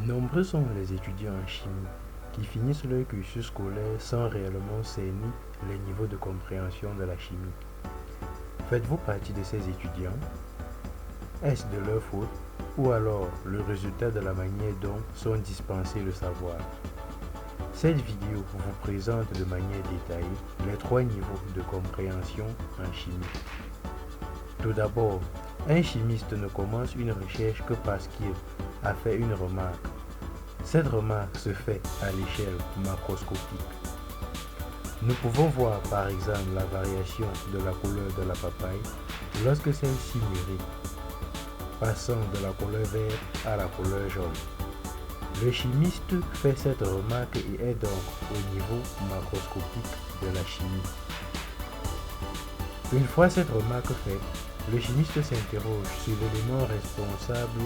Nombreux sont les étudiants en chimie qui finissent leur cursus scolaire sans réellement cerner les niveaux de compréhension de la chimie. Faites-vous partie de ces étudiants? Est-ce de leur faute ou alors le résultat de la manière dont sont dispensés le savoir? Cette vidéo vous présente de manière détaillée les 3 niveaux de compréhension en chimie. Tout d'abord, un chimiste ne commence une recherche que parce qu'il a fait une remarque. Cette remarque se fait à l'échelle macroscopique. Nous pouvons voir par exemple la variation de la couleur de la papaye lorsque celle-ci mûrit, passant de la couleur verte à la couleur jaune. Le chimiste fait cette remarque et est donc au niveau macroscopique de la chimie. Une fois cette remarque faite, le chimiste s'interroge sur l'élément responsable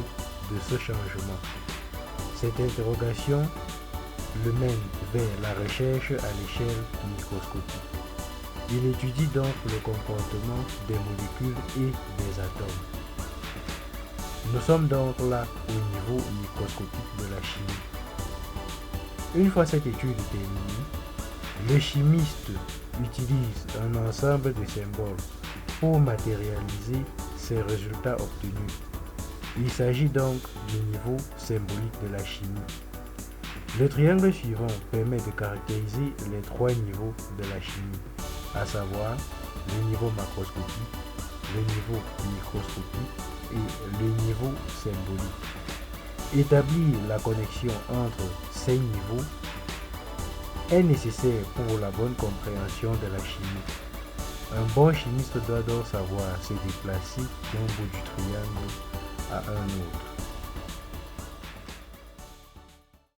de ce changement. Cette interrogation le mène vers la recherche à l'échelle microscopique. Il étudie donc le comportement des molécules et des atomes. Nous sommes donc là au niveau microscopique de la chimie. Une fois cette étude terminée, le chimiste utilise un ensemble de symboles pour matérialiser ses résultats obtenus. Il s'agit donc du niveau symbolique de la chimie. Le triangle suivant permet de caractériser les 3 niveaux de la chimie, à savoir le niveau macroscopique, le niveau microscopique et le niveau symbolique. Établir la connexion entre ces niveaux est nécessaire pour la bonne compréhension de la chimie. Un bon chimiste doit donc savoir se déplacer d'un bout du triangle à un autre.